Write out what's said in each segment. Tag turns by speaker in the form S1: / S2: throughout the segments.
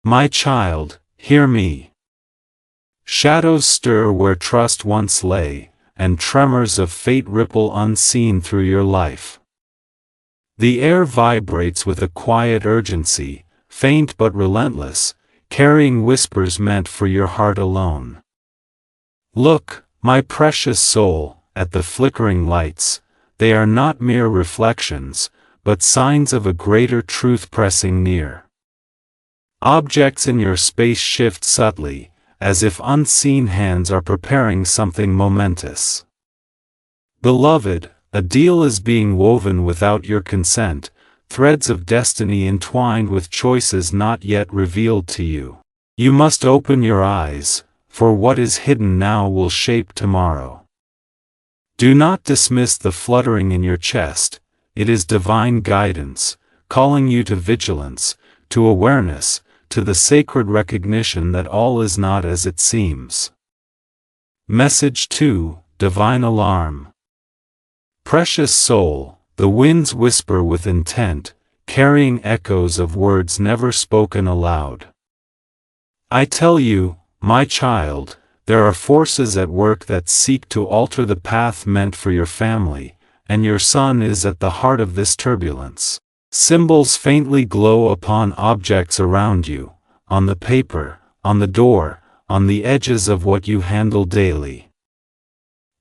S1: My child, hear me. Shadows stir where trust once lay, and tremors of fate ripple unseen through your life. The air vibrates with a quiet urgency, faint but relentless, carrying whispers meant for your heart alone. Look, my precious soul, at the flickering lights. They are not mere reflections, but signs of a greater truth pressing near. Objects in your space shift subtly, as if unseen hands are preparing something momentous. Beloved, a deal is being woven without your consent, threads of destiny entwined with choices not yet revealed to you. You must open your eyes, for what is hidden now will shape tomorrow. Do not dismiss the fluttering in your chest. It is divine guidance, calling you to vigilance, to awareness, to the sacred recognition that all is not as it seems. Message 2, Divine Alarm. Precious soul, the winds whisper with intent, carrying echoes of words never spoken aloud. I tell you, my child, there are forces at work that seek to alter the path meant for your family, and your son is at the heart of this turbulence. Symbols faintly glow upon objects around you, on the paper, on the door, on the edges of what you handle daily.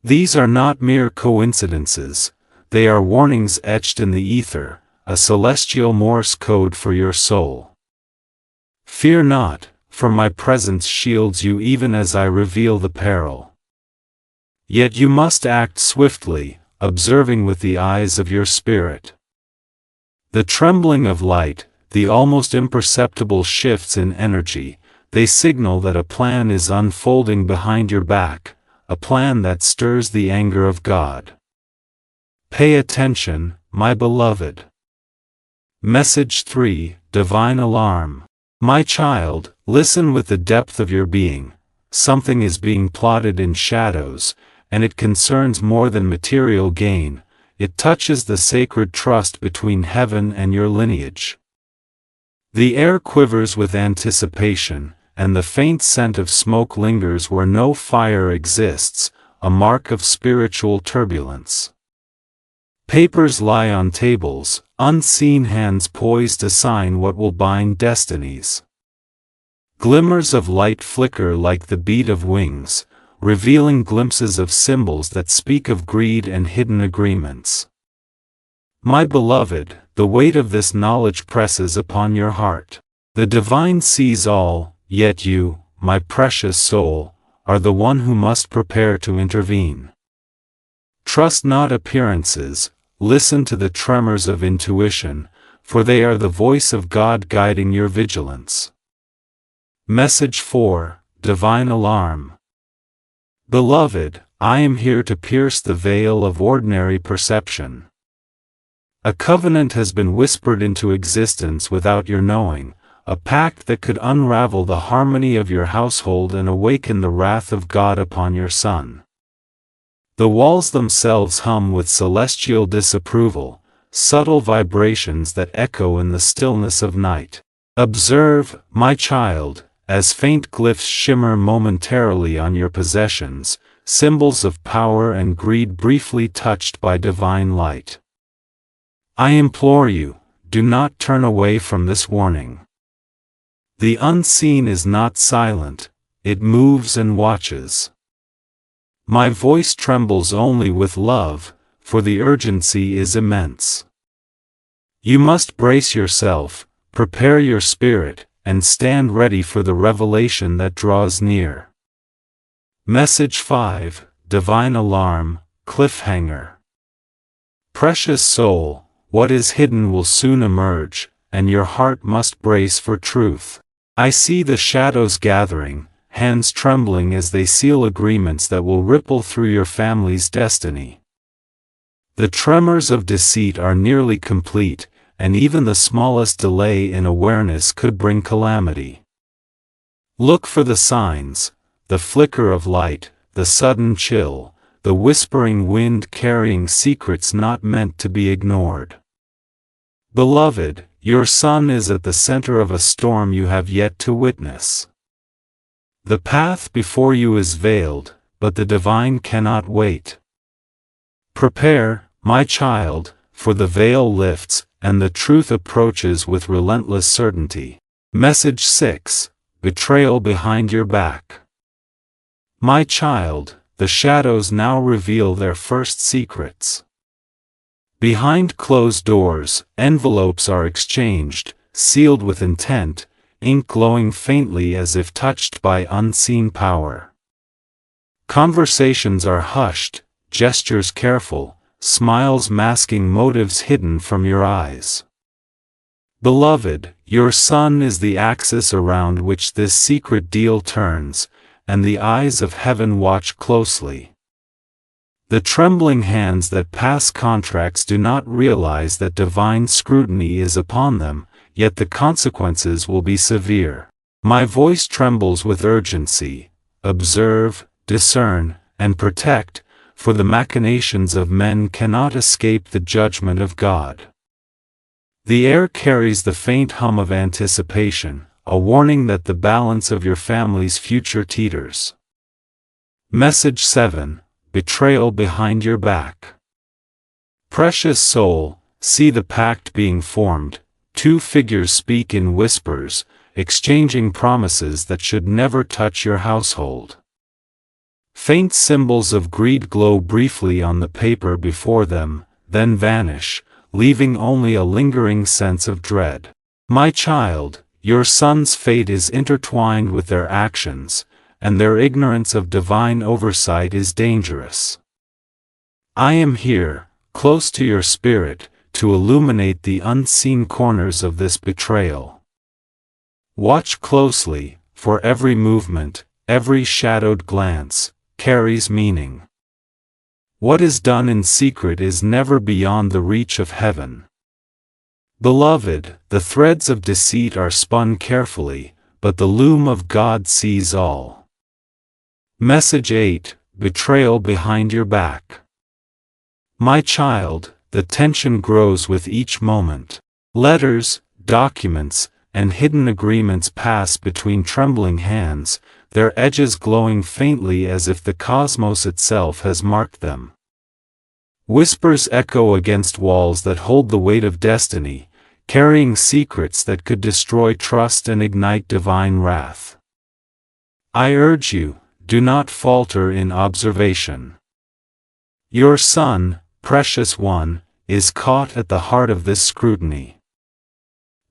S1: These are not mere coincidences, they are warnings etched in the ether, a celestial Morse code for your soul. Fear not, for my presence shields you even as I reveal the peril. Yet you must act swiftly, observing with the eyes of your spirit. The trembling of light, the almost imperceptible shifts in energy, they signal that a plan is unfolding behind your back, a plan that stirs the anger of God. Pay attention, my beloved. Message 3, Divine Alarm. My child, listen with the depth of your being. Something is being plotted in shadows, and it concerns more than material gain. It touches the sacred trust between heaven and your lineage. The air quivers with anticipation, and the faint scent of smoke lingers where no fire exists, a mark of spiritual turbulence. Papers lie on tables, unseen hands poised to sign what will bind destinies. Glimmers of light flicker like the beat of wings, revealing glimpses of symbols that speak of greed and hidden agreements. My beloved, the weight of this knowledge presses upon your heart. The divine sees all, yet you, my precious soul, are the one who must prepare to intervene. Trust not appearances, listen to the tremors of intuition, for they are the voice of God guiding your vigilance. Message 4, Divine Alarm. Beloved, I am here to pierce the veil of ordinary perception. A covenant has been whispered into existence without your knowing, a pact that could unravel the harmony of your household and awaken the wrath of God upon your son. The walls themselves hum with celestial disapproval, subtle vibrations that echo in the stillness of night. Observe, my child, as faint glyphs shimmer momentarily on your possessions, symbols of power and greed briefly touched by divine light. I implore you, do not turn away from this warning. The unseen is not silent, it moves and watches. My voice trembles only with love, for the urgency is immense. You must brace yourself, prepare your spirit, and stand ready for the revelation that draws near. Message 5, Divine Alarm, Cliffhanger. Precious soul, what is hidden will soon emerge, and your heart must brace for truth. I see the shadows gathering, hands trembling as they seal agreements that will ripple through your family's destiny. The tremors of deceit are nearly complete, and even the smallest delay in awareness could bring calamity. Look for the signs, the flicker of light, the sudden chill, the whispering wind carrying secrets not meant to be ignored. Beloved, your son is at the center of a storm you have yet to witness. The path before you is veiled, but the divine cannot wait. Prepare, my child, for the veil lifts, and the truth approaches with relentless certainty. Message 6. Betrayal behind your back. My child, the shadows now reveal their first secrets. Behind closed doors, envelopes are exchanged, sealed with intent, ink glowing faintly as if touched by unseen power. Conversations are hushed, gestures careful, smiles masking motives hidden from your eyes. Beloved, your son is the axis around which this secret deal turns, and the eyes of heaven watch closely. The trembling hands that pass contracts do not realize that divine scrutiny is upon them, yet the consequences will be severe. My voice trembles with urgency. Observe, discern, and protect, for the machinations of men cannot escape the judgment of God. The air carries the faint hum of anticipation, a warning that the balance of your family's future teeters. Message 7. Betrayal behind your back. Precious soul, see the pact being formed. Two figures speak in whispers, exchanging promises that should never touch your household. Faint symbols of greed glow briefly on the paper before them, then vanish, leaving only a lingering sense of dread. My child, your son's fate is intertwined with their actions, and their ignorance of divine oversight is dangerous. I am here, close to your spirit, to illuminate the unseen corners of this betrayal. Watch closely, for every movement, every shadowed glance, carries meaning. What is done in secret is never beyond the reach of heaven. Beloved, the threads of deceit are spun carefully, but the loom of God sees all. Message 8. Betrayal behind your back. My child, the tension grows with each moment. Letters, documents, and hidden agreements pass between trembling hands, their edges glowing faintly as if the cosmos itself has marked them. Whispers echo against walls that hold the weight of destiny, carrying secrets that could destroy trust and ignite divine wrath. I urge you, do not falter in observation. Your son, precious one, is caught at the heart of this scrutiny.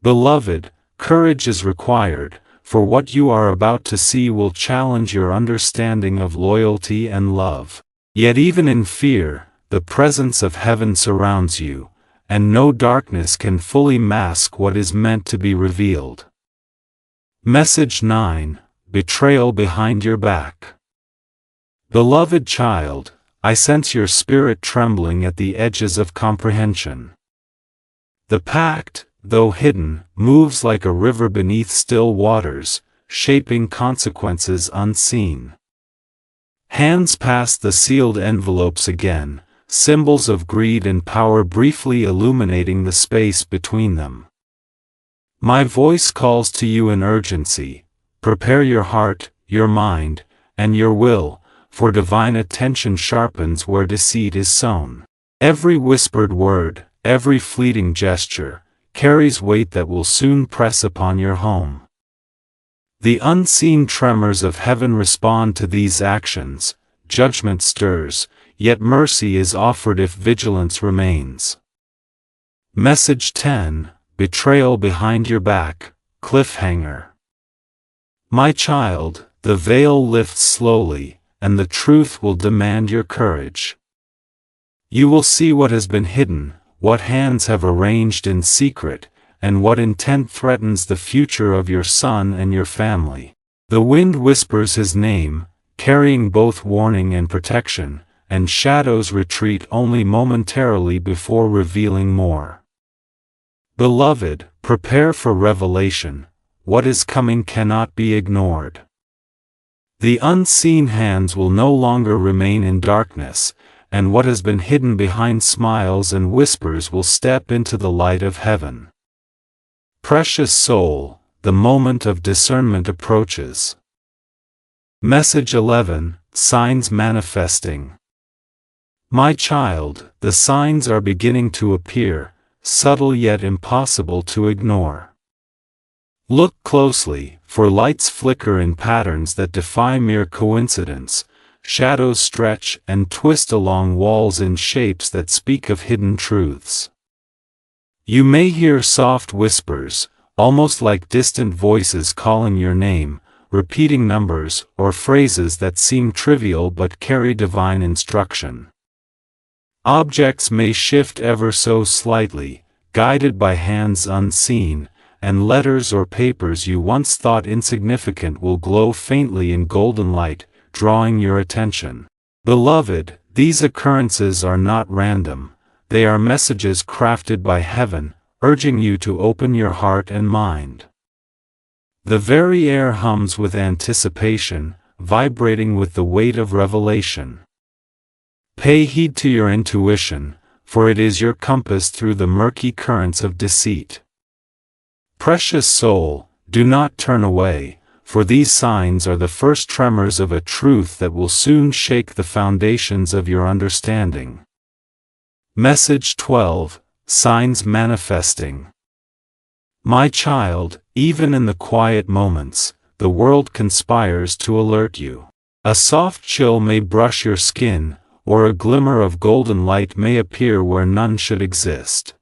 S1: Beloved, courage is required, for what you are about to see will challenge your understanding of loyalty and love. Yet even in fear, the presence of heaven surrounds you, and no darkness can fully mask what is meant to be revealed. Message 9. Betrayal behind your back. Beloved child, I sense your spirit trembling at the edges of comprehension. The pact, though hidden, moves like a river beneath still waters, shaping consequences unseen. Hands pass the sealed envelopes again, symbols of greed and power briefly illuminating the space between them. My voice calls to you in urgency. Prepare your heart, your mind, and your will, for divine attention sharpens where deceit is sown. Every whispered word, every fleeting gesture, carries weight that will soon press upon your home. The unseen tremors of heaven respond to these actions, judgment stirs, yet mercy is offered if vigilance remains. Message 10. Betrayal behind your back, cliffhanger. My child, the veil lifts slowly, and the truth will demand your courage. You will see what has been hidden, what hands have arranged in secret, and what intent threatens the future of your son and your family. The wind whispers his name, carrying both warning and protection, and shadows retreat only momentarily before revealing more. Beloved, prepare for revelation. What is coming cannot be ignored. The unseen hands will no longer remain in darkness, and what has been hidden behind smiles and whispers will step into the light of heaven. Precious soul, the moment of discernment approaches. Message 11, Signs Manifesting. My child, the signs are beginning to appear, subtle yet impossible to ignore. Look closely, for lights flicker in patterns that defy mere coincidence. Shadows stretch and twist along walls in shapes that speak of hidden truths. You may hear soft whispers, almost like distant voices calling your name, repeating numbers or phrases that seem trivial but carry divine instruction. Objects may shift ever so slightly, guided by hands unseen, and letters or papers you once thought insignificant will glow faintly in golden light, drawing your attention. Beloved, these occurrences are not random, they are messages crafted by heaven, urging you to open your heart and mind. The very air hums with anticipation, vibrating with the weight of revelation. Pay heed to your intuition, for it is your compass through the murky currents of deceit. Precious soul, do not turn away, for these signs are the first tremors of a truth that will soon shake the foundations of your understanding. Message 12, Signs Manifesting. My child, even in the quiet moments, the world conspires to alert you. A soft chill may brush your skin, or a glimmer of golden light may appear where none should exist.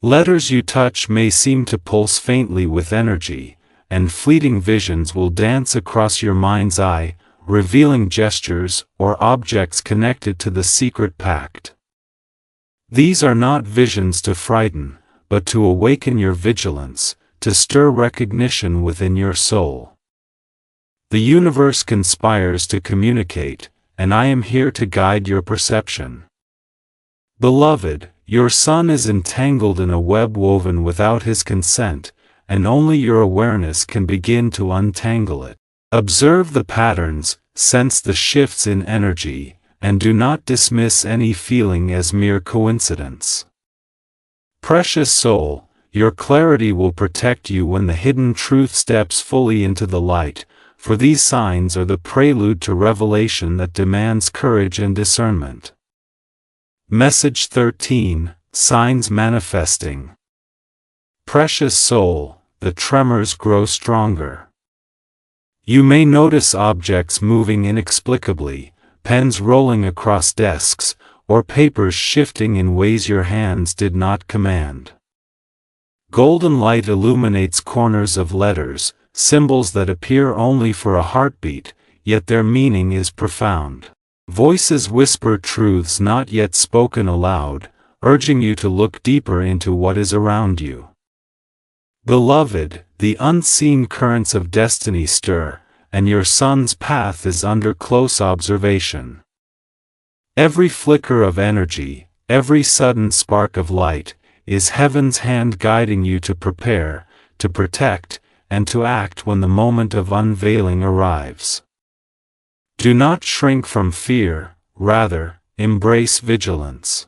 S1: Letters you touch may seem to pulse faintly with energy, and fleeting visions will dance across your mind's eye, revealing gestures or objects connected to the secret pact. These are not visions to frighten, but to awaken your vigilance, to stir recognition within your soul. The universe conspires to communicate, and I am here to guide your perception. Beloved, your son is entangled in a web woven without his consent, and only your awareness can begin to untangle it. Observe the patterns, sense the shifts in energy, and do not dismiss any feeling as mere coincidence. Precious soul, your clarity will protect you when the hidden truth steps fully into the light, for these signs are the prelude to revelation that demands courage and discernment. Message 13, Signs Manifesting. Precious soul, the tremors grow stronger. You may notice objects moving inexplicably, pens rolling across desks, or papers shifting in ways your hands did not command. Golden light illuminates corners of letters, symbols that appear only for a heartbeat, yet their meaning is profound. Voices whisper truths not yet spoken aloud, urging you to look deeper into what is around you. Beloved, the unseen currents of destiny stir, and your son's path is under close observation. Every flicker of energy, every sudden spark of light, is heaven's hand guiding you to prepare, to protect, and to act when the moment of unveiling arrives. Do not shrink from fear, rather, embrace vigilance.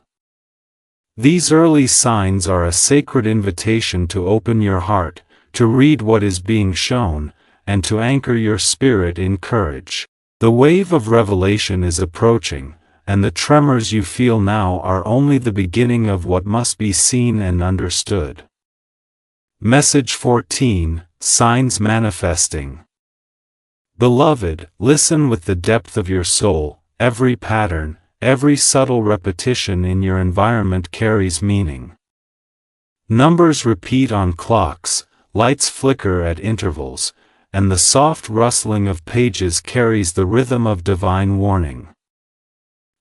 S1: These early signs are a sacred invitation to open your heart, to read what is being shown, and to anchor your spirit in courage. The wave of revelation is approaching, and the tremors you feel now are only the beginning of what must be seen and understood. Message 14, Signs Manifesting. Beloved, listen with the depth of your soul. Every pattern, every subtle repetition in your environment carries meaning. Numbers repeat on clocks, lights flicker at intervals, and the soft rustling of pages carries the rhythm of divine warning.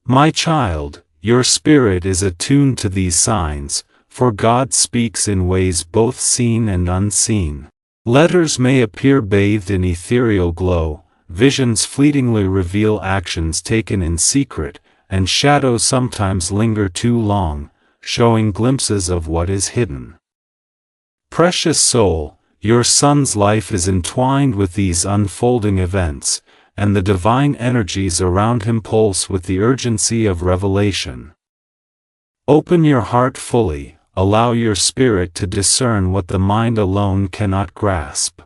S1: My child, your spirit is attuned to these signs, for God speaks in ways both seen and unseen. Letters may appear bathed in ethereal glow, visions fleetingly reveal actions taken in secret, and shadows sometimes linger too long, showing glimpses of what is hidden. Precious soul, your son's life is entwined with these unfolding events, and the divine energies around him pulse with the urgency of revelation. Open your heart fully, allow your spirit to discern what the mind alone cannot grasp.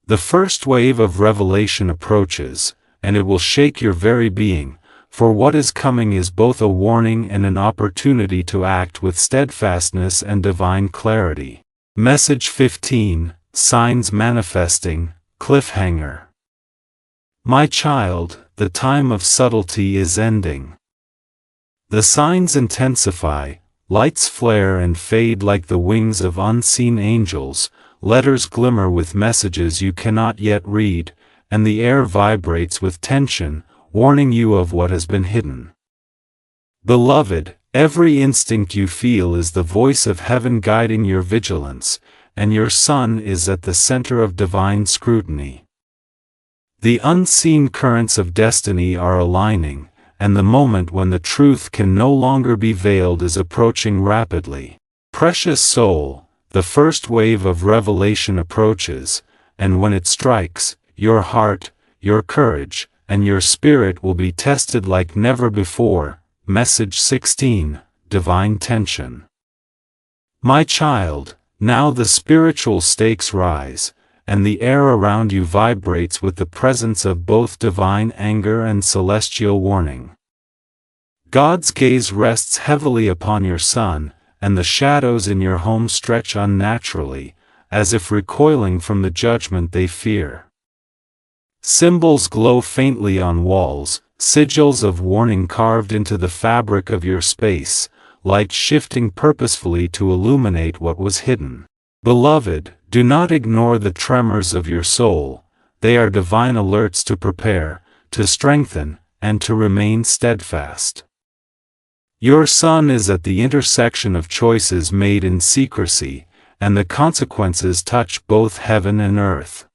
S1: The first wave of revelation approaches, and it will shake your very being, for what is coming is both a warning and an opportunity to act with steadfastness and divine clarity. Message 15, Signs Manifesting, Cliffhanger. My child, the time of subtlety is ending. The signs intensify, lights flare and fade like the wings of unseen angels, letters glimmer with messages you cannot yet read, and the air vibrates with tension, warning you of what has been hidden. Beloved, every instinct you feel is the voice of heaven guiding your vigilance, and your sun is at the center of divine scrutiny. The unseen currents of destiny are aligning, and the moment when the truth can no longer be veiled is approaching rapidly. Precious soul, the first wave of revelation approaches, and when it strikes, your heart, your courage, and your spirit will be tested like never before. Message 16, Divine Tension. My child, now the spiritual stakes rise, and the air around you vibrates with the presence of both divine anger and celestial warning. God's gaze rests heavily upon your son, and the shadows in your home stretch unnaturally, as if recoiling from the judgment they fear. Symbols glow faintly on walls, sigils of warning carved into the fabric of your space, light shifting purposefully to illuminate what was hidden. Beloved, do not ignore the tremors of your soul. They are divine alerts to prepare, to strengthen, and to remain steadfast. Your son is at the intersection of choices made in secrecy, and the consequences touch both heaven and earth.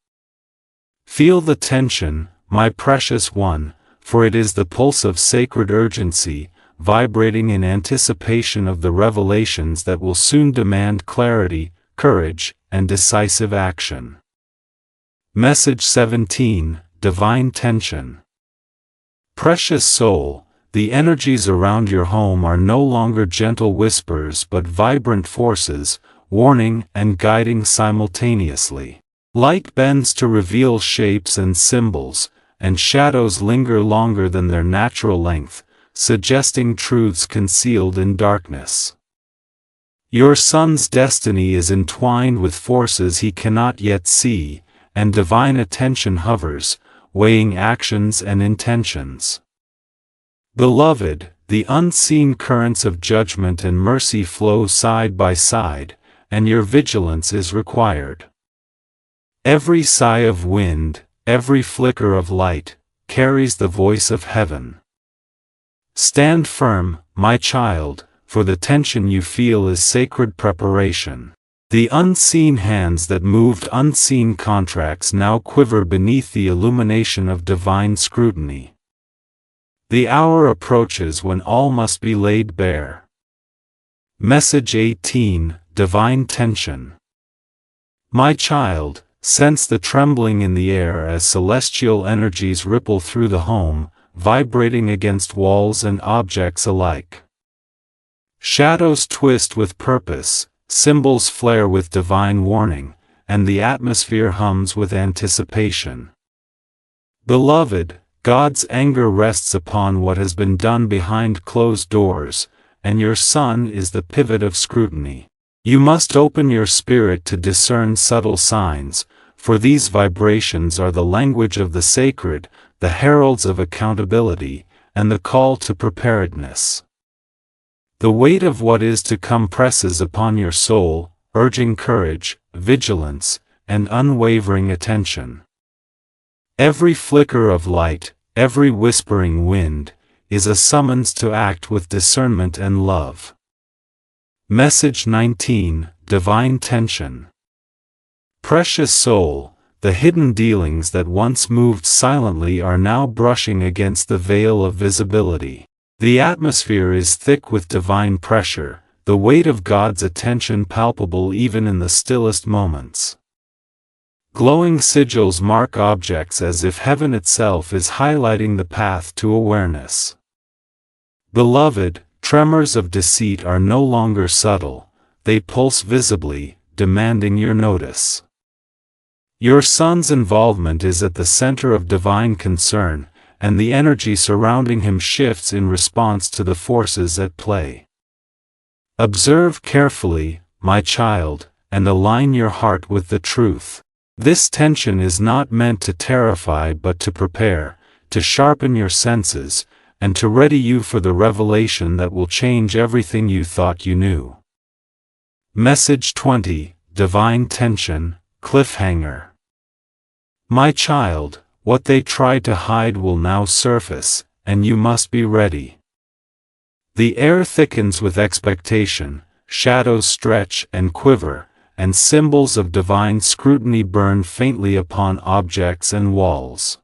S1: Feel the tension, my precious one, for it is the pulse of sacred urgency, vibrating in anticipation of the revelations that will soon demand clarity, courage, and decisive action. Message 17, Divine Tension. Precious soul, the energies around your home are no longer gentle whispers but vibrant forces, warning and guiding simultaneously. Light bends to reveal shapes and symbols, and shadows linger longer than their natural length, suggesting truths concealed in darkness. Your son's destiny is entwined with forces he cannot yet see, and divine attention hovers, weighing actions and intentions. Beloved, the unseen currents of judgment and mercy flow side by side, and your vigilance is required. Every sigh of wind, every flicker of light, carries the voice of heaven. Stand firm, my child, for the tension you feel is sacred preparation. The unseen hands that moved unseen contracts now quiver beneath the illumination of divine scrutiny. The hour approaches when all must be laid bare. Message 18, Divine Tension. My child, sense the trembling in the air as celestial energies ripple through the home, vibrating against walls and objects alike. Shadows twist with purpose, symbols flare with divine warning, and the atmosphere hums with anticipation. Beloved, God's anger rests upon what has been done behind closed doors, and your son is the pivot of scrutiny. You must open your spirit to discern subtle signs, for these vibrations are the language of the sacred, the heralds of accountability, and the call to preparedness. The weight of what is to come presses upon your soul, urging courage, vigilance, and unwavering attention. Every flicker of light, every whispering wind, is a summons to act with discernment and love. Message 19, Divine Tension. Precious soul, the hidden dealings that once moved silently are now brushing against the veil of visibility. The atmosphere is thick with divine pressure, the weight of God's attention palpable even in the stillest moments. Glowing sigils mark objects as if heaven itself is highlighting the path to awareness. Beloved, tremors of deceit are no longer subtle, they pulse visibly, demanding your notice. Your son's involvement is at the center of divine concern, and the energy surrounding him shifts in response to the forces at play. Observe carefully, my child, and align your heart with the truth. This tension is not meant to terrify but to prepare, to sharpen your senses, and to ready you for the revelation that will change everything you thought you knew. Message 20, Divine Tension, Cliffhanger. My child, what they tried to hide will now surface, and you must be ready. The air thickens with expectation, shadows stretch and quiver, and symbols of divine scrutiny burn faintly upon objects and walls.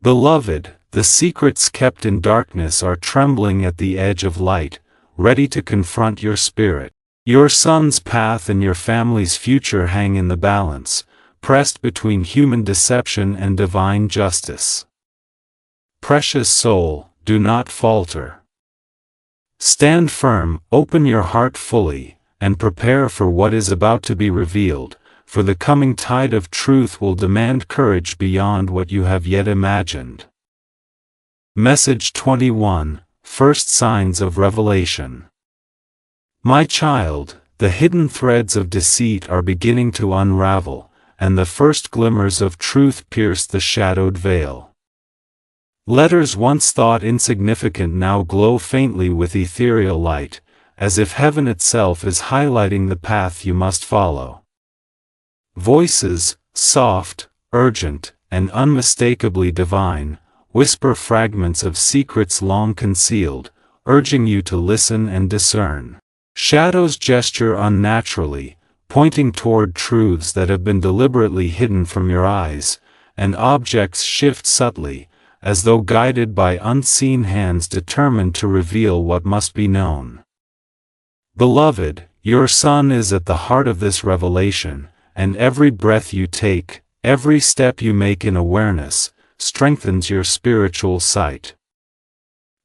S1: Beloved, the secrets kept in darkness are trembling at the edge of light, ready to confront your spirit. Your son's path and your family's future hang in the balance, pressed between human deception and divine justice. Precious soul, do not falter. Stand firm, open your heart fully, and prepare for what is about to be revealed, for the coming tide of truth will demand courage beyond what you have yet imagined. Message 21, First Signs of Revelation. My child, the hidden threads of deceit are beginning to unravel, and the first glimmers of truth pierce the shadowed veil. Letters once thought insignificant now glow faintly with ethereal light, as if heaven itself is highlighting the path you must follow. Voices, soft, urgent, and unmistakably divine, whisper fragments of secrets long concealed, urging you to listen and discern. Shadows gesture unnaturally, pointing toward truths that have been deliberately hidden from your eyes, and objects shift subtly, as though guided by unseen hands determined to reveal what must be known. Beloved, your son is at the heart of this revelation, and every breath you take, every step you make in awareness, strengthens your spiritual sight.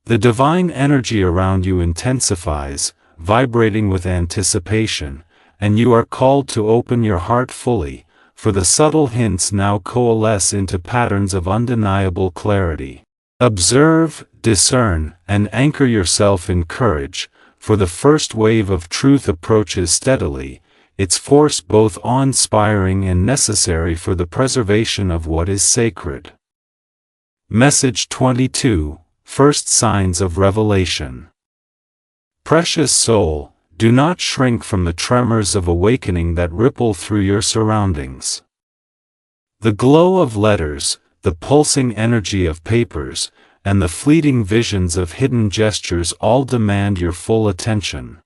S1: The divine energy around you intensifies, vibrating with anticipation, and you are called to open your heart fully, for the subtle hints now coalesce into patterns of undeniable clarity. Observe, discern, and anchor yourself in courage, for the first wave of truth approaches steadily, its force both awe-inspiring and necessary for the preservation of what is sacred. Message 22, First Signs of Revelation. Precious soul, do not shrink from the tremors of awakening that ripple through your surroundings. The glow of letters, the pulsing energy of papers, and the fleeting visions of hidden gestures all demand your full attention.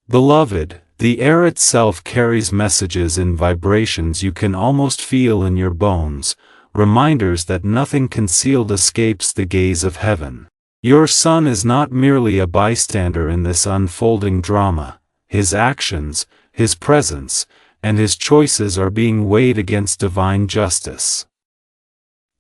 S1: Beloved, the air itself carries messages in vibrations you can almost feel in your bones, reminders that nothing concealed escapes the gaze of heaven. Your son is not merely a bystander in this unfolding drama. His actions, his presence, and his choices are being weighed against divine justice.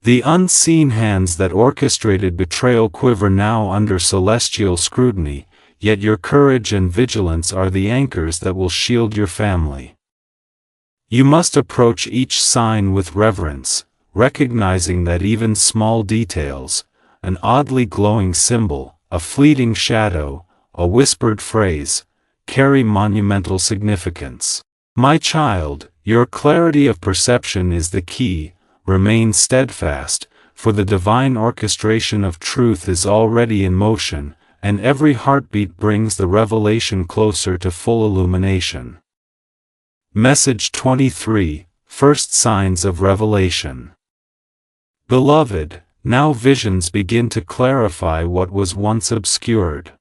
S1: The unseen hands that orchestrated betrayal quiver now under celestial scrutiny, yet your courage and vigilance are the anchors that will shield your family. You must approach each sign with reverence, recognizing that even small details, an oddly glowing symbol, a fleeting shadow, a whispered phrase, carry monumental significance. My child, your clarity of perception is the key. Remain steadfast, for the divine orchestration of truth is already in motion, and every heartbeat brings the revelation closer to full illumination. Message 23, First Signs of Revelation. Beloved, now visions begin to clarify what was once obscured.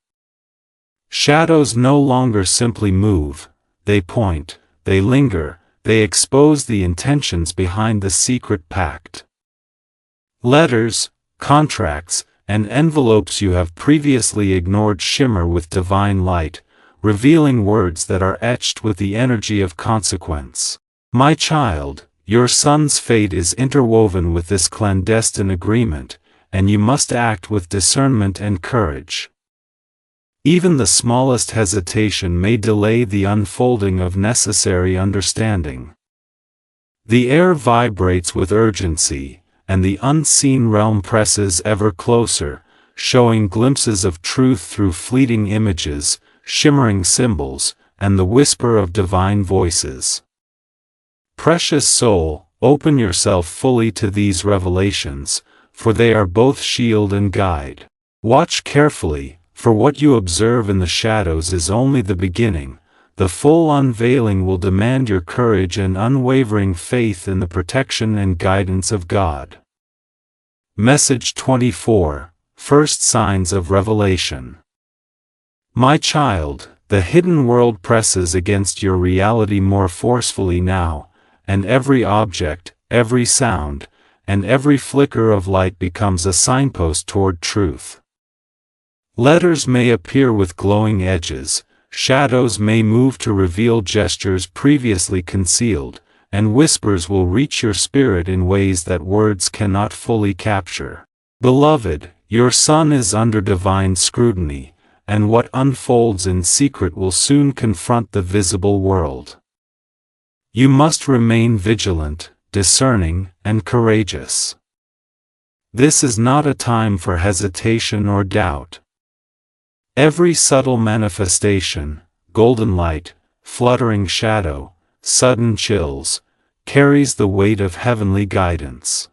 S1: Shadows no longer simply move, they point, they linger, they expose the intentions behind the secret pact. Letters, contracts, and envelopes you have previously ignored shimmer with divine light, revealing words that are etched with the energy of consequence. My child, your son's fate is interwoven with this clandestine agreement, and you must act with discernment and courage. Even the smallest hesitation may delay the unfolding of necessary understanding. The air vibrates with urgency, and the unseen realm presses ever closer, showing glimpses of truth through fleeting images, shimmering symbols, and the whisper of divine voices. Precious soul, open yourself fully to these revelations, for they are both shield and guide. Watch carefully, for what you observe in the shadows is only the beginning. The full unveiling will demand your courage and unwavering faith in the protection and guidance of God. Message 24. First Signs of Revelation. My child, the hidden world presses against your reality more forcefully now, and every object, every sound, and every flicker of light becomes a signpost toward truth. Letters may appear with glowing edges, shadows may move to reveal gestures previously concealed, and whispers will reach your spirit in ways that words cannot fully capture. Beloved, your son is under divine scrutiny, and what unfolds in secret will soon confront the visible world. You must remain vigilant, discerning, and courageous. This is not a time for hesitation or doubt. Every subtle manifestation, golden light, fluttering shadow, sudden chills, carries the weight of heavenly guidance.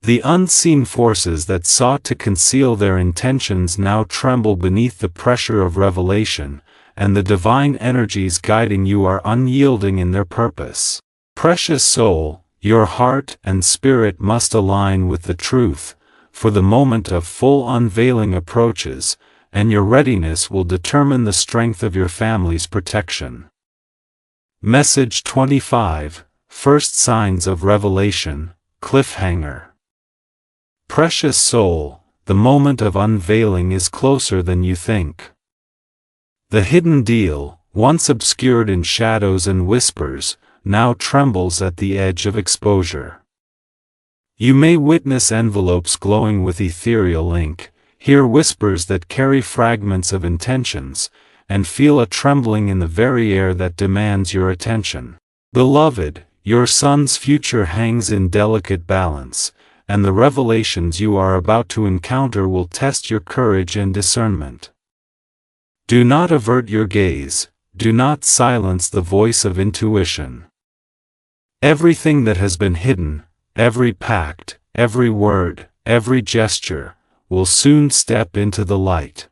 S1: The unseen forces that sought to conceal their intentions now tremble beneath the pressure of revelation, and the divine energies guiding you are unyielding in their purpose. Precious soul, your heart and spirit must align with the truth, for the moment of full unveiling approaches, and your readiness will determine the strength of your family's protection. Message 25. First Signs of Revelation, Cliffhanger. Precious soul, the moment of unveiling is closer than you think. The hidden deal, once obscured in shadows and whispers, now trembles at the edge of exposure. You may witness envelopes glowing with ethereal ink, hear whispers that carry fragments of intentions, and feel a trembling in the very air that demands your attention. Beloved, your son's future hangs in delicate balance, and the revelations you are about to encounter will test your courage and discernment. Do not avert your gaze, do not silence the voice of intuition. Everything that has been hidden, every pact, every word, every gesture, will soon step into the light.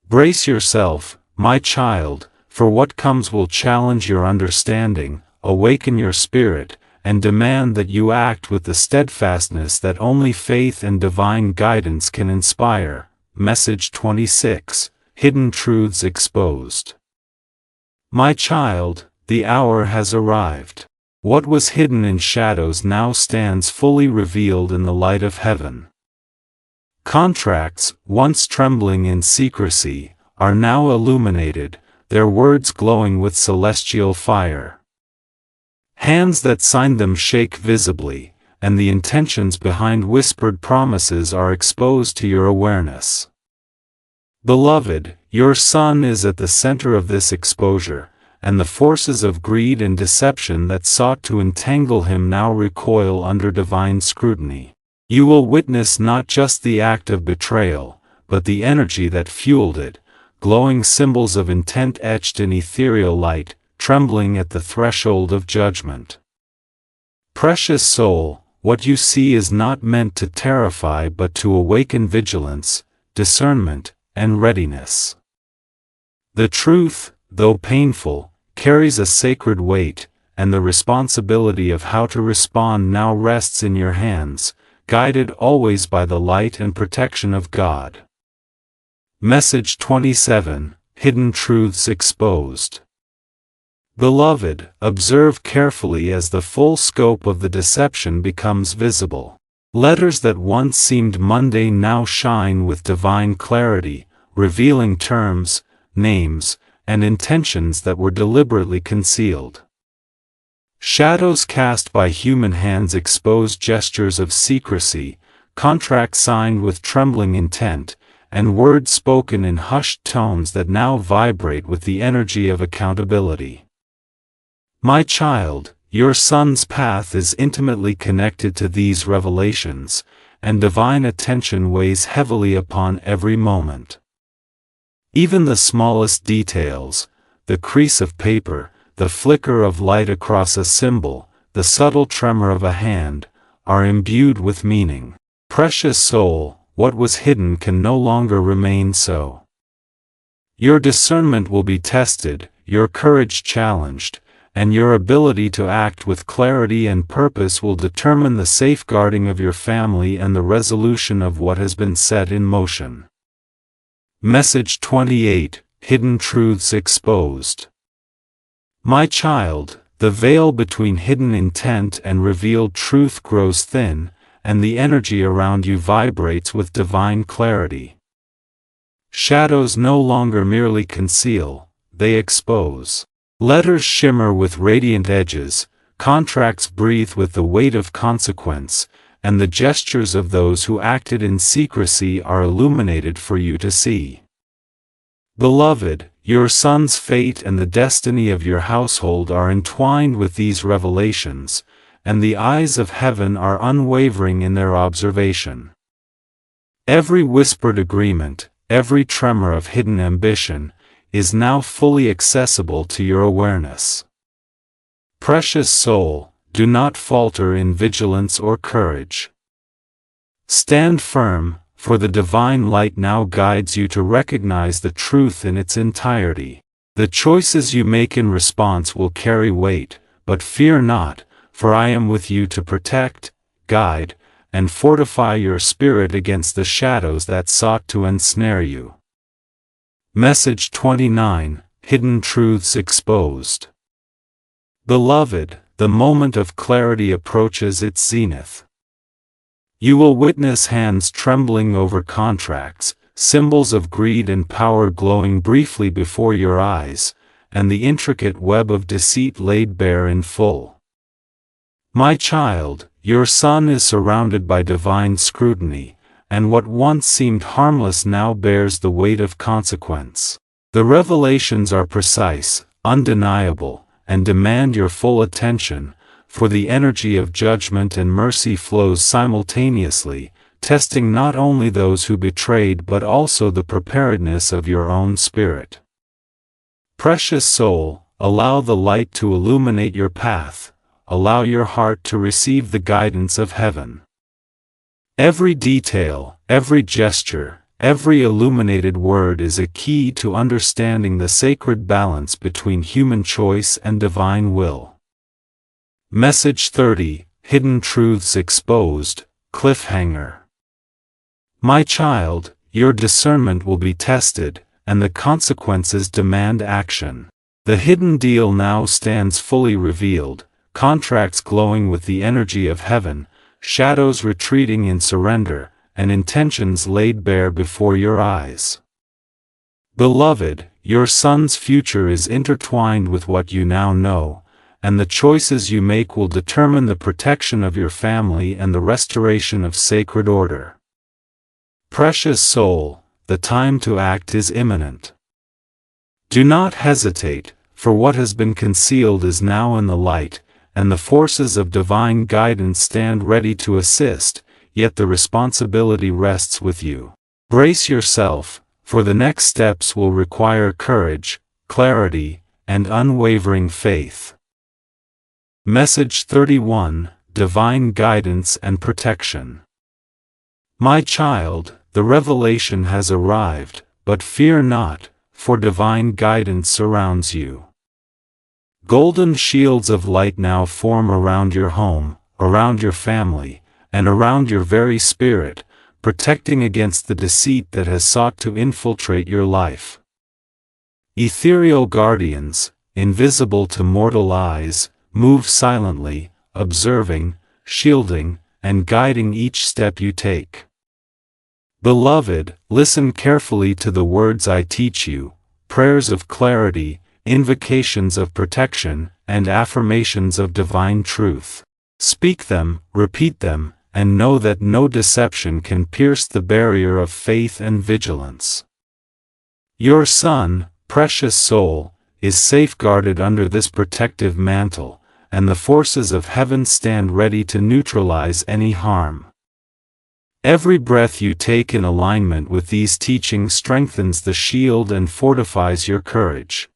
S1: Brace yourself, my child, for what comes will challenge your understanding, awaken your spirit, and demand that you act with the steadfastness that only faith and divine guidance can inspire. Message 26. Hidden Truths Exposed. My child, the hour has arrived. What was hidden in shadows now stands fully revealed in the light of heaven. Contracts, once trembling in secrecy, are now illuminated, their words glowing with celestial fire. Hands that signed them shake visibly, and the intentions behind whispered promises are exposed to your awareness. Beloved, your son is at the center of this exposure, and the forces of greed and deception that sought to entangle him now recoil under divine scrutiny. You will witness not just the act of betrayal, but the energy that fueled it, glowing symbols of intent etched in ethereal light, trembling at the threshold of judgment. Precious soul, what you see is not meant to terrify but to awaken vigilance, discernment, and readiness. The truth, though painful, carries a sacred weight, and the responsibility of how to respond now rests in your hands, guided always by the light and protection of God. Message 27. Hidden Truths Exposed. Beloved, observe carefully as the full scope of the deception becomes visible. Letters that once seemed mundane now shine with divine clarity, revealing terms, names, and intentions that were deliberately concealed. Shadows cast by human hands expose gestures of secrecy, contracts signed with trembling intent, and words spoken in hushed tones that now vibrate with the energy of accountability. My child, your son's path is intimately connected to these revelations, and divine attention weighs heavily upon every moment. Even the smallest details, the crease of paper, the flicker of light across a symbol, the subtle tremor of a hand, are imbued with meaning. Precious soul, what was hidden can no longer remain so. Your discernment will be tested, your courage challenged, and your ability to act with clarity and purpose will determine the safeguarding of your family and the resolution of what has been set in motion. Message 28, Hidden Truths Exposed. My child, the veil between hidden intent and revealed truth grows thin, and the energy around you vibrates with divine clarity. Shadows no longer merely conceal, they expose. Letters shimmer with radiant edges, contracts breathe with the weight of consequence, and the gestures of those who acted in secrecy are illuminated for you to see. Beloved, your son's fate and the destiny of your household are entwined with these revelations, and the eyes of heaven are unwavering in their observation. Every whispered agreement, every tremor of hidden ambition, is now fully accessible to your awareness. Precious soul, do not falter in vigilance or courage. Stand firm, for the divine light now guides you to recognize the truth in its entirety. The choices you make in response will carry weight, but fear not, for I am with you to protect, guide, and fortify your spirit against the shadows that sought to ensnare you. Message 29, Hidden Truths Exposed. Beloved, the moment of clarity approaches its zenith. You will witness hands trembling over contracts, symbols of greed and power glowing briefly before your eyes, and the intricate web of deceit laid bare in full. My child, your son is surrounded by divine scrutiny, and what once seemed harmless now bears the weight of consequence. The revelations are precise, undeniable, and demand your full attention, for the energy of judgment and mercy flows simultaneously, testing not only those who betrayed but also the preparedness of your own spirit. Precious soul, allow the light to illuminate your path, allow your heart to receive the guidance of heaven. Every detail, every gesture, every illuminated word is a key to understanding the sacred balance between human choice and divine will. Message 30, Hidden Truths Exposed, Cliffhanger. My child, your discernment will be tested, and the consequences demand action. The hidden deal now stands fully revealed, contracts glowing with the energy of heaven, shadows retreating in surrender, and intentions laid bare before your eyes. Beloved, your son's future is intertwined with what you now know, and the choices you make will determine the protection of your family and the restoration of sacred order. Precious soul, the time to act is imminent. Do not hesitate, for what has been concealed is now in the light, and the forces of divine guidance stand ready to assist, yet the responsibility rests with you. Brace yourself, for the next steps will require courage, clarity, and unwavering faith. Message 31, Divine Guidance and Protection. My child, the revelation has arrived, but fear not, for divine guidance surrounds you. Golden shields of light now form around your home, around your family, and around your very spirit, protecting against the deceit that has sought to infiltrate your life. Ethereal guardians, invisible to mortal eyes, move silently, observing, shielding, and guiding each step you take. Beloved, listen carefully to the words I teach you, prayers of clarity, invocations of protection, and affirmations of divine truth. Speak them, repeat them, and know that no deception can pierce the barrier of faith and vigilance. Your son, precious soul, is safeguarded under this protective mantle, and the forces of heaven stand ready to neutralize any harm. Every breath you take in alignment with these teachings strengthens the shield and fortifies your courage.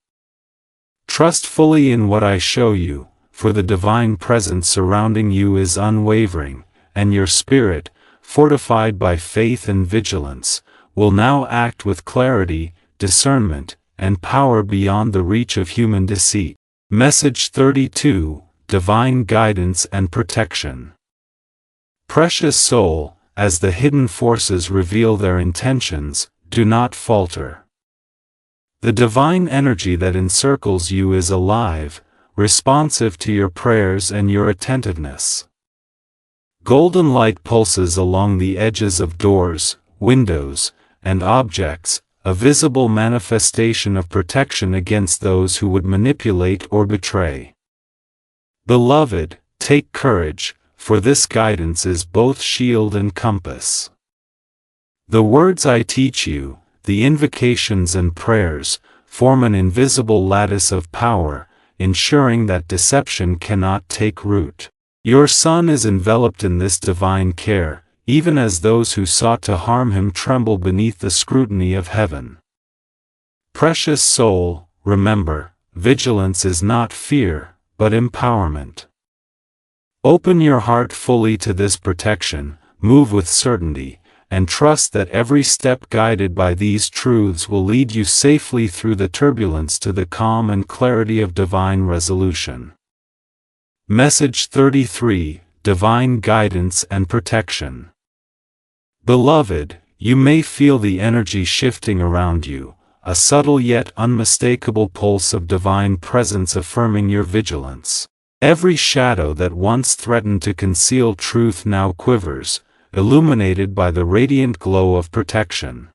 S1: Trust fully in what I show you, for the divine presence surrounding you is unwavering, and your spirit, fortified by faith and vigilance, will now act with clarity, discernment, and power beyond the reach of human deceit. Message 32: Divine Guidance and Protection. Precious soul, as the hidden forces reveal their intentions, do not falter. The divine energy that encircles you is alive, responsive to your prayers and your attentiveness. Golden light pulses along the edges of doors, windows, and objects, a visible manifestation of protection against those who would manipulate or betray. Beloved, take courage, for this guidance is both shield and compass. The words I teach you, the invocations and prayers, form an invisible lattice of power, ensuring that deception cannot take root. Your son is enveloped in this divine care, even as those who sought to harm him tremble beneath the scrutiny of heaven. Precious soul, remember, vigilance is not fear, but empowerment. Open your heart fully to this protection, move with certainty, and trust that every step guided by these truths will lead you safely through the turbulence to the calm and clarity of divine resolution. Message 33: Divine Guidance and Protection. Beloved, you may feel the energy shifting around you, a subtle yet unmistakable pulse of divine presence affirming your vigilance. Every shadow that once threatened to conceal truth now quivers, illuminated by the radiant glow of protection.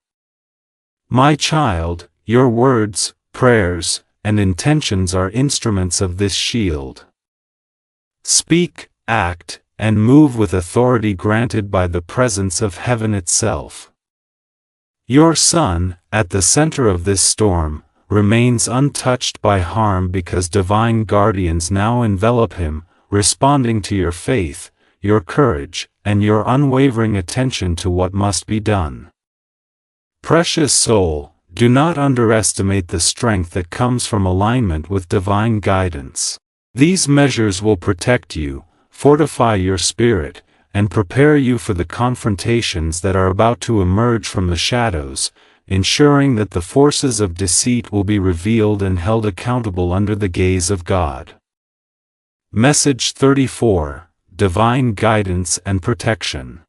S1: My child, your words, prayers, and intentions are instruments of this shield. Speak, act, and move with authority granted by the presence of heaven itself. Your son, at the center of this storm, remains untouched by harm because divine guardians now envelop him, responding to your faith, your courage, and your unwavering attention to what must be done. Precious soul, do not underestimate the strength that comes from alignment with divine guidance. These measures will protect you, fortify your spirit, and prepare you for the confrontations that are about to emerge from the shadows, ensuring that the forces of deceit will be revealed and held accountable under the gaze of God. Message 34: Divine Guidance and Protection.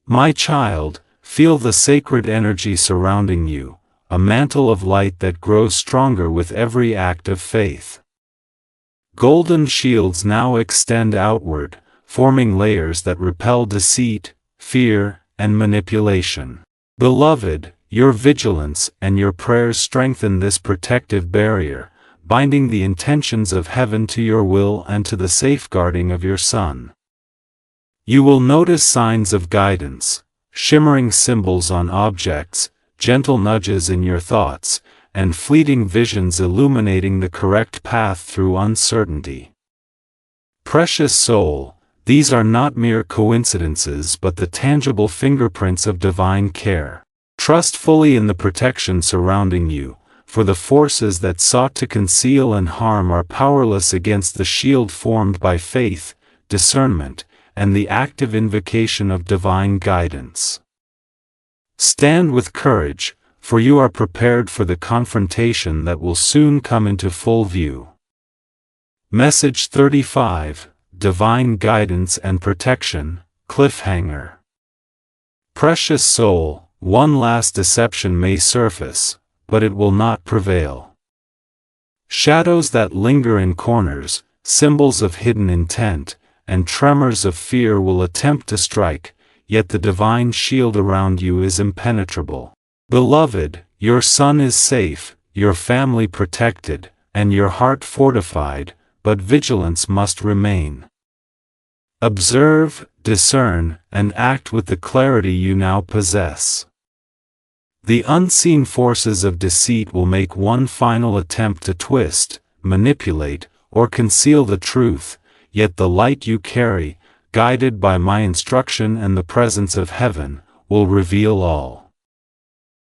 S1: My child, feel the sacred energy surrounding you, a mantle of light that grows stronger with every act of faith. Golden shields now extend outward, forming layers that repel deceit, fear, and manipulation. Beloved, your vigilance and your prayers strengthen this protective barrier, binding the intentions of heaven to your will and to the safeguarding of your son. You will notice signs of guidance, shimmering symbols on objects, gentle nudges in your thoughts, and fleeting visions illuminating the correct path through uncertainty. Precious soul, these are not mere coincidences but the tangible fingerprints of divine care. Trust fully in the protection surrounding you, for the forces that sought to conceal and harm are powerless against the shield formed by faith, discernment, and the active invocation of divine guidance. Stand with courage, for you are prepared for the confrontation that will soon come into full view. Message 35: Divine Guidance and Protection, Cliffhanger. Precious soul, one last deception may surface, but it will not prevail. Shadows that linger in corners, symbols of hidden intent, and tremors of fear will attempt to strike, yet the divine shield around you is impenetrable. Beloved, your son is safe, your family protected, and your heart fortified, but vigilance must remain. Observe, discern, and act with the clarity you now possess. The unseen forces of deceit will make one final attempt to twist, manipulate, or conceal the truth, yet the light you carry, guided by my instruction and the presence of heaven, will reveal all.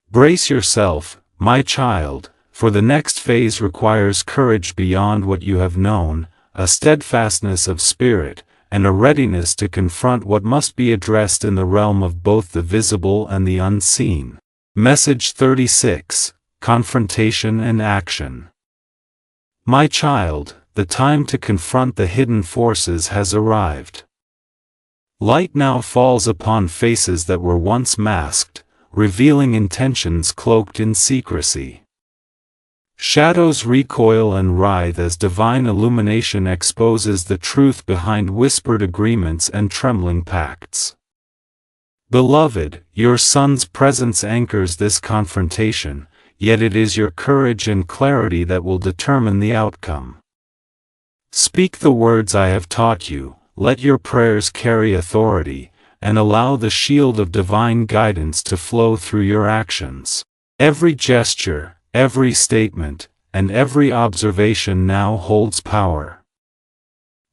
S1: Brace yourself, my child, for the next phase requires courage beyond what you have known, a steadfastness of spirit, and a readiness to confront what must be addressed in the realm of both the visible and the unseen. Message 36, Confrontation and Action. My child, the time to confront the hidden forces has arrived. Light now falls upon faces that were once masked, revealing intentions cloaked in secrecy. Shadows recoil and writhe as divine illumination exposes the truth behind whispered agreements and trembling pacts. Beloved, your son's presence anchors this confrontation, yet it is your courage and clarity that will determine the outcome. Speak the words I have taught you, let your prayers carry authority, and allow the shield of divine guidance to flow through your actions. Every gesture, every statement, and every observation now holds power.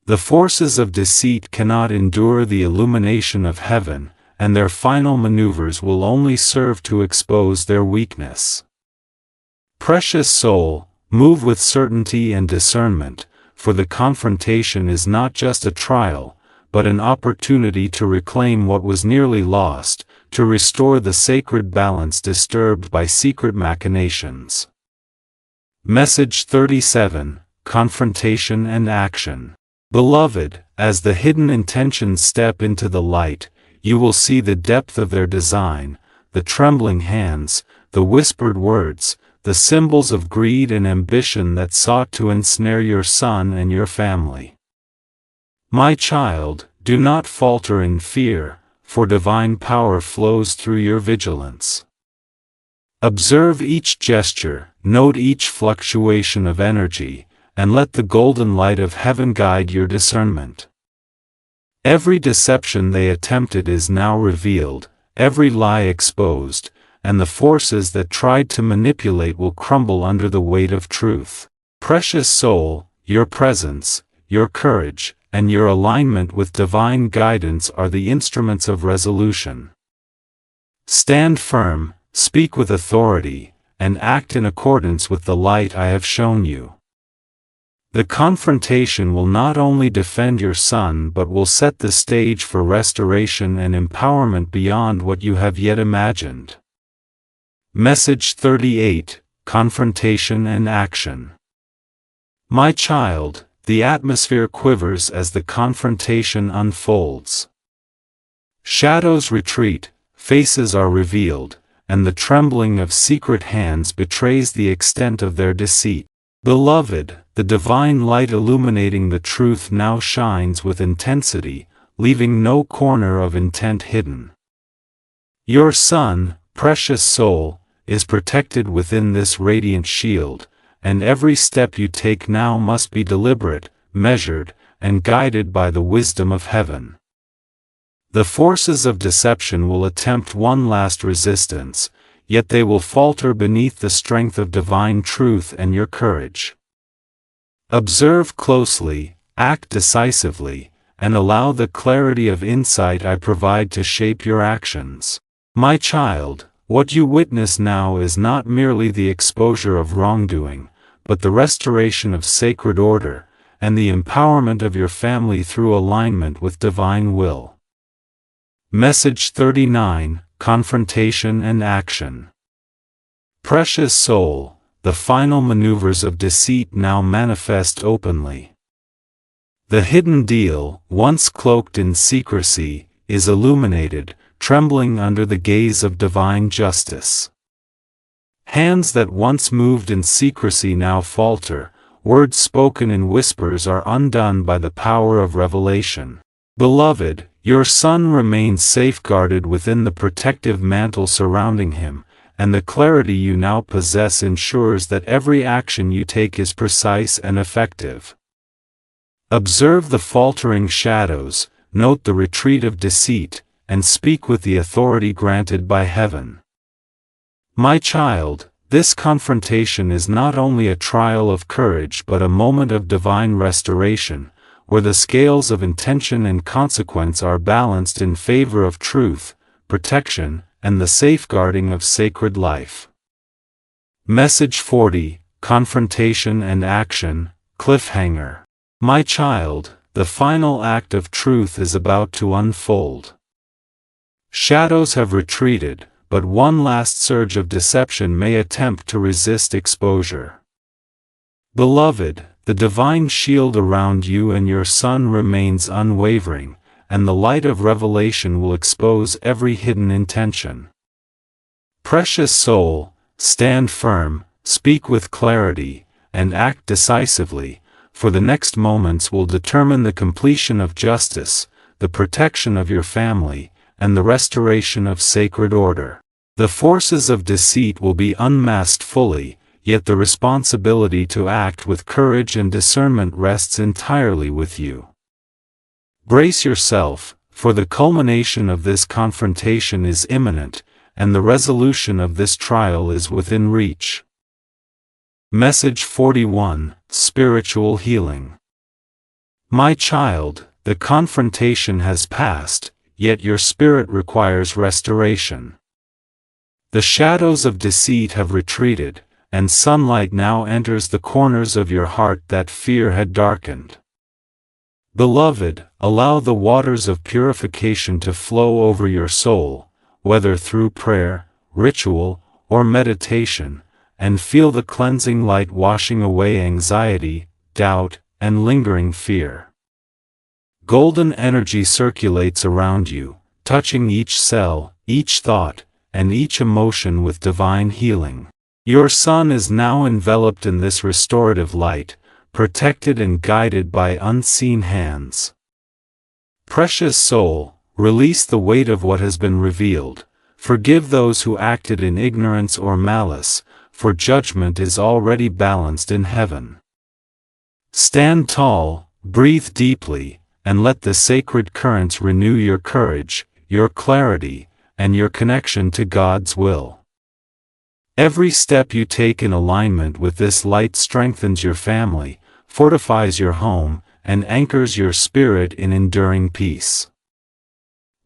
S1: The forces of deceit cannot endure the illumination of heaven, and their final maneuvers will only serve to expose their weakness. Precious soul, move with certainty and discernment, for the confrontation is not just a trial, but an opportunity to reclaim what was nearly lost, to restore the sacred balance disturbed by secret machinations. Message 37, Confrontation and Action. Beloved, as the hidden intentions step into the light, you will see the depth of their design, the trembling hands, the whispered words, the symbols of greed and ambition that sought to ensnare your son and your family. My child, do not falter in fear, for divine power flows through your vigilance. Observe each gesture, note each fluctuation of energy, and let the golden light of heaven guide your discernment. Every deception they attempted is now revealed, every lie exposed, and the forces that tried to manipulate will crumble under the weight of truth. Precious soul, your presence, your courage, and your alignment with divine guidance are the instruments of resolution. Stand firm, speak with authority, and act in accordance with the light I have shown you. The confrontation will not only defend your son but will set the stage for restoration and empowerment beyond what you have yet imagined. Message 38, Confrontation and Action. My child, the atmosphere quivers as the confrontation unfolds. Shadows retreat, faces are revealed, and the trembling of secret hands betrays the extent of their deceit. Beloved, the divine light illuminating the truth now shines with intensity, leaving no corner of intent hidden. Your son, precious soul, is protected within this radiant shield, and every step you take now must be deliberate, measured, and guided by the wisdom of heaven. The forces of deception will attempt one last resistance, yet they will falter beneath the strength of divine truth and your courage. Observe closely, act decisively, and allow the clarity of insight I provide to shape your actions. My child, what you witness now is not merely the exposure of wrongdoing, but the restoration of sacred order, and the empowerment of your family through alignment with divine will. Message 39, Confrontation and Action. Precious soul, the final maneuvers of deceit now manifest openly. The hidden deal, once cloaked in secrecy, is illuminated, trembling under the gaze of divine justice. Hands that once moved in secrecy now falter, words spoken in whispers are undone by the power of revelation. Beloved, your son remains safeguarded within the protective mantle surrounding him, and the clarity you now possess ensures that every action you take is precise and effective. Observe the faltering shadows, note the retreat of deceit, and speak with the authority granted by heaven. My child, this confrontation is not only a trial of courage but a moment of divine restoration, where the scales of intention and consequence are balanced in favor of truth, protection, and the safeguarding of sacred life. Message 40, Confrontation and Action, Cliffhanger. My child, the final act of truth is about to unfold. Shadows have retreated, but one last surge of deception may attempt to resist exposure. Beloved, the divine shield around you and your son remains unwavering, and the light of revelation will expose every hidden intention. Precious soul, stand firm, speak with clarity, and act decisively, for the next moments will determine the completion of justice, the protection of your family, and the restoration of sacred order. The forces of deceit will be unmasked fully, yet the responsibility to act with courage and discernment rests entirely with you. Brace yourself, for the culmination of this confrontation is imminent, and the resolution of this trial is within reach. Message 41, Spiritual Healing. My child, the confrontation has passed, yet your spirit requires restoration. The shadows of deceit have retreated, and sunlight now enters the corners of your heart that fear had darkened. Beloved, allow the waters of purification to flow over your soul, whether through prayer, ritual, or meditation, and feel the cleansing light washing away anxiety, doubt, and lingering fear. Golden energy circulates around you, touching each cell, each thought, and each emotion with divine healing. Your son is now enveloped in this restorative light, protected and guided by unseen hands. Precious soul, release the weight of what has been revealed. Forgive those who acted in ignorance or malice, for judgment is already balanced in heaven. Stand tall, breathe deeply, and let the sacred currents renew your courage, your clarity, and your connection to God's will. Every step you take in alignment with this light strengthens your family, fortifies your home, and anchors your spirit in enduring peace.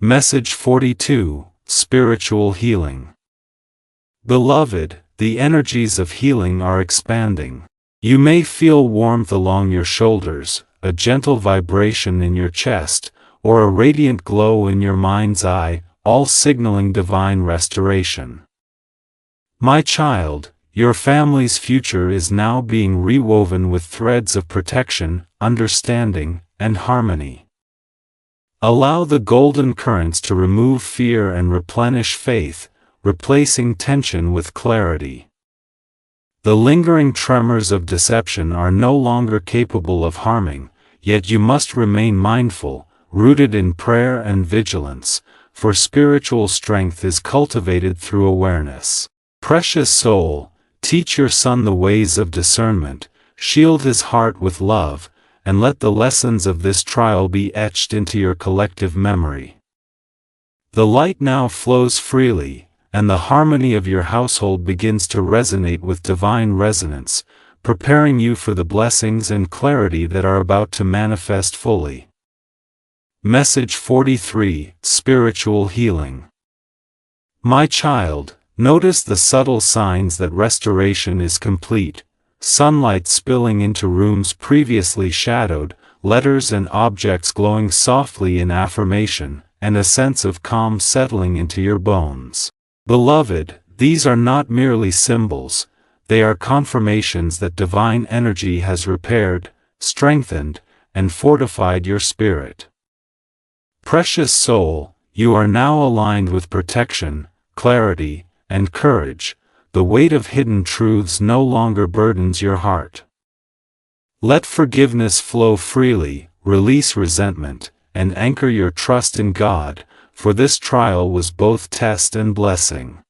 S1: Message 42, Spiritual Healing. Beloved, the energies of healing are expanding. You may feel warmth along your shoulders, a gentle vibration in your chest, or a radiant glow in your mind's eye, all signaling divine restoration. My child, your family's future is now being rewoven with threads of protection, understanding, and harmony. Allow the golden currents to remove fear and replenish faith, replacing tension with clarity. The lingering tremors of deception are no longer capable of harming, yet you must remain mindful, rooted in prayer and vigilance, for spiritual strength is cultivated through awareness. Precious soul, teach your son the ways of discernment, shield his heart with love, and let the lessons of this trial be etched into your collective memory. The light now flows freely, and the harmony of your household begins to resonate with divine resonance, preparing you for the blessings and clarity that are about to manifest fully. Message 43, Spiritual Healing. My child, notice the subtle signs that restoration is complete: sunlight spilling into rooms previously shadowed, letters and objects glowing softly in affirmation, and a sense of calm settling into your bones. Beloved, these are not merely symbols, they are confirmations that divine energy has repaired, strengthened, and fortified your spirit. Precious soul, you are now aligned with protection, clarity, and courage. The weight of hidden truths no longer burdens your heart. Let forgiveness flow freely, release resentment, and anchor your trust in God, for this trial was both test and blessing.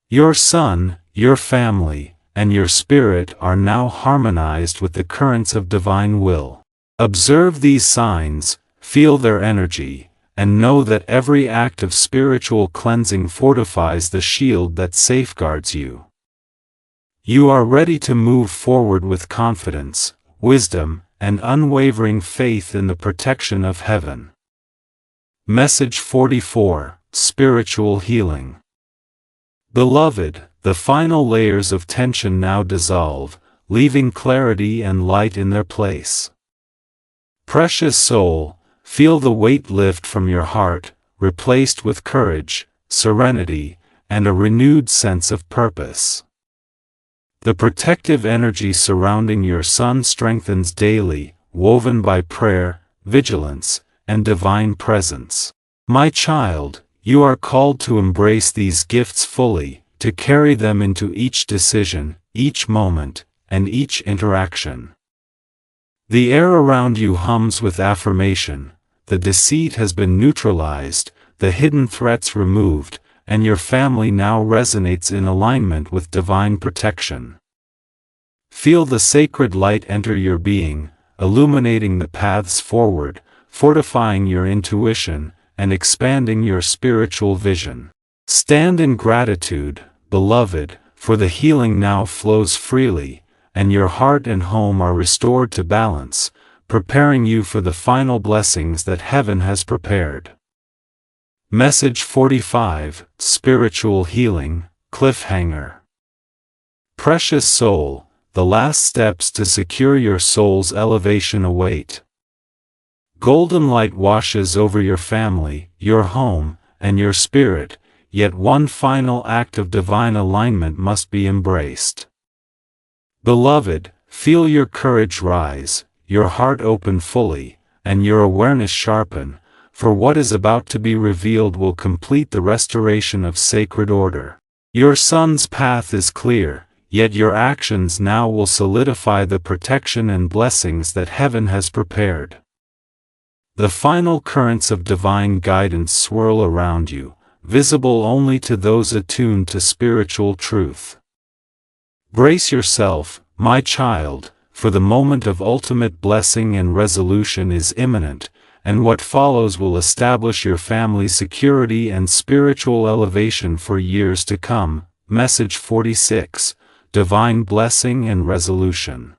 S1: Your son, your family, and your spirit are now harmonized with the currents of divine will. Observe these signs, feel their energy, and know that every act of spiritual cleansing fortifies the shield that safeguards you. You are ready to move forward with confidence, wisdom, and unwavering faith in the protection of heaven. Message 44: Spiritual Healing. Beloved, the final layers of tension now dissolve, leaving clarity and light in their place. Precious soul, feel the weight lift from your heart, replaced with courage, serenity, and a renewed sense of purpose. The protective energy surrounding your son strengthens daily, woven by prayer, vigilance, and divine presence. My child, you are called to embrace these gifts fully, to carry them into each decision, each moment, and each interaction. The air around you hums with affirmation. The deceit has been neutralized, the hidden threats removed, and your family now resonates in alignment with divine protection. Feel the sacred light enter your being, illuminating the paths forward, fortifying your intuition, and expanding your spiritual vision. Stand in gratitude, beloved, for the healing now flows freely, and your heart and home are restored to balance, preparing you for the final blessings that heaven has prepared. Message 45: Spiritual Healing, Cliffhanger. Precious soul, the last steps to secure your soul's elevation await. Golden light washes over your family, your home, and your spirit, yet one final act of divine alignment must be embraced. Beloved, feel your courage rise, your heart open fully, and your awareness sharpen, for what is about to be revealed will complete the restoration of sacred order. Your son's path is clear, yet your actions now will solidify the protection and blessings that heaven has prepared. The final currents of divine guidance swirl around you, visible only to those attuned to spiritual truth. Brace yourself, my child, for the moment of ultimate blessing and resolution is imminent, and what follows will establish your family's security and spiritual elevation for years to come. Message 46: Divine Blessing and Resolution.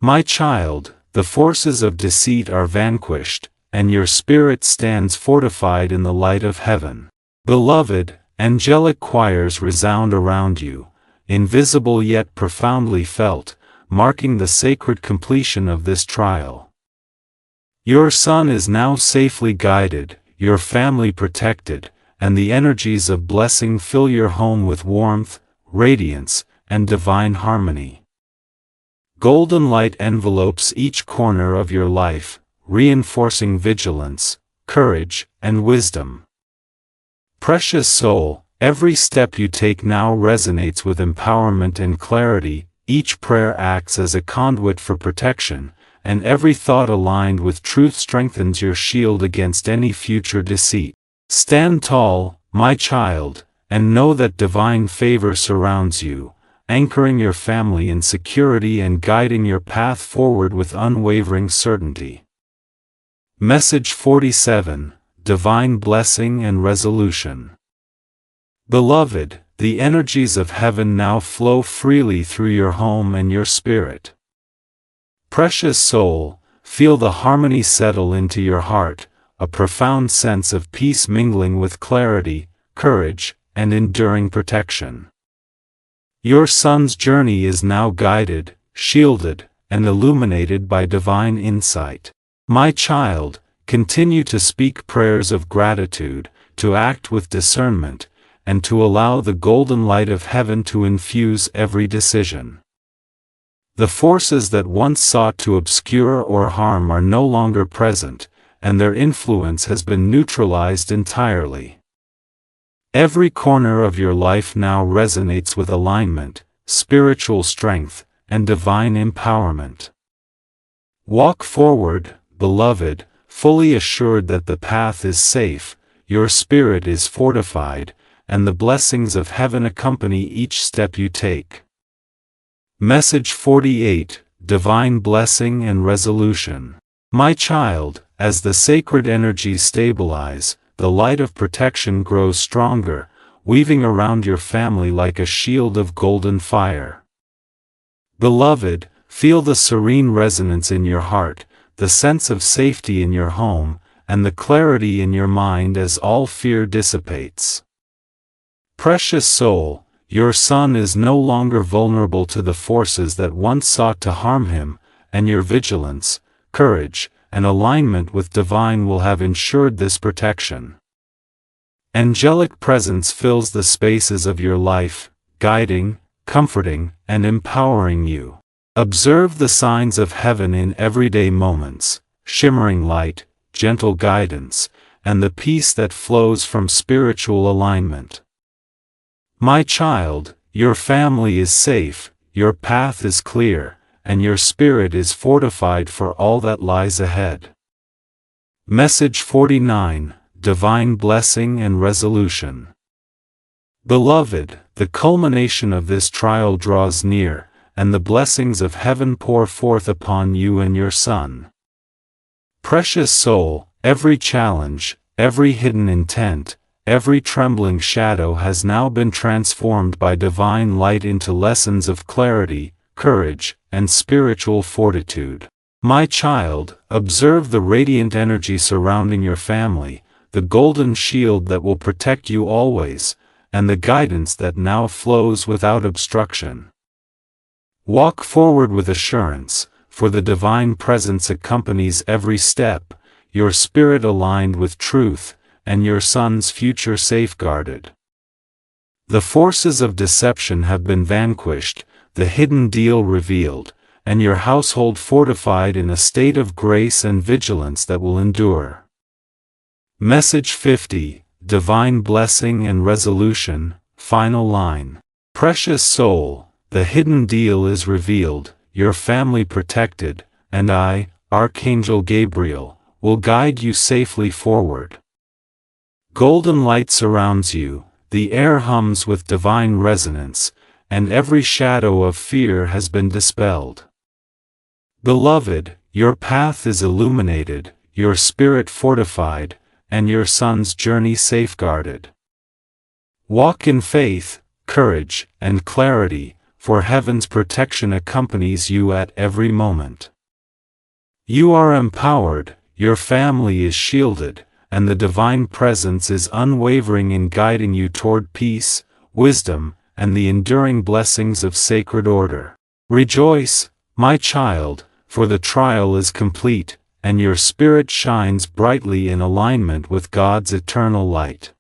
S1: My child, the forces of deceit are vanquished, and your spirit stands fortified in the light of heaven. Beloved, angelic choirs resound around you, invisible yet profoundly felt, marking the sacred completion of this trial. Your son is now safely guided, your family protected, and the energies of blessing fill your home with warmth, radiance, and divine harmony. Golden light envelopes each corner of your life, reinforcing vigilance, courage, and wisdom. Precious soul, every step you take now resonates with empowerment and clarity, each prayer acts as a conduit for protection, and every thought aligned with truth strengthens your shield against any future deceit. Stand tall, my child, and know that divine favor surrounds you, anchoring your family in security and guiding your path forward with unwavering certainty. Message 47: Divine Blessing and Resolution. Beloved, the energies of heaven now flow freely through your home and your spirit. Precious soul, feel the harmony settle into your heart, a profound sense of peace mingling with clarity, courage, and enduring protection. Your son's journey is now guided, shielded, and illuminated by divine insight. My child, continue to speak prayers of gratitude, to act with discernment, and to allow the golden light of heaven to infuse every decision. The forces that once sought to obscure or harm are no longer present, and their influence has been neutralized entirely. Every corner of your life now resonates with alignment, spiritual strength, and divine empowerment. Walk forward, beloved, fully assured that the path is safe, your spirit is fortified, and the blessings of heaven accompany each step you take. Message 48: Divine Blessing and Resolution. My child, as the sacred energies stabilize, the light of protection grows stronger, weaving around your family like a shield of golden fire. Beloved, feel the serene resonance in your heart, the sense of safety in your home, and the clarity in your mind as all fear dissipates. Precious soul, your son is no longer vulnerable to the forces that once sought to harm him, and your vigilance, courage, and alignment with divine will have ensured this protection. Angelic presence fills the spaces of your life, guiding, comforting, and empowering you. Observe the signs of heaven in everyday moments, shimmering light, gentle guidance, and the peace that flows from spiritual alignment. My child, your family is safe, your path is clear, and your spirit is fortified for all that lies ahead. Message 49, Divine Blessing and Resolution. Beloved, the culmination of this trial draws near, and the blessings of heaven pour forth upon you and your son. Precious soul, every challenge, every hidden intent, every trembling shadow has now been transformed by divine light into lessons of clarity, courage, and spiritual fortitude. My child, observe the radiant energy surrounding your family, the golden shield that will protect you always, and the guidance that now flows without obstruction. Walk forward with assurance, for the divine presence accompanies every step, your spirit aligned with truth, and your son's future safeguarded. The forces of deception have been vanquished, the hidden deal revealed, and your household fortified in a state of grace and vigilance that will endure. Message 50, Divine Blessing and Resolution, Final Line. Precious soul, the hidden deal is revealed, your family protected, and I, Archangel Gabriel, will guide you safely forward. Golden light surrounds you, the air hums with divine resonance, and every shadow of fear has been dispelled. Beloved, your path is illuminated, your spirit fortified, and your son's journey safeguarded. Walk in faith, courage, and clarity, for heaven's protection accompanies you at every moment. You are empowered, your family is shielded, and the divine presence is unwavering in guiding you toward peace, wisdom, and the enduring blessings of sacred order. Rejoice, my child, for the trial is complete, and your spirit shines brightly in alignment with God's eternal light.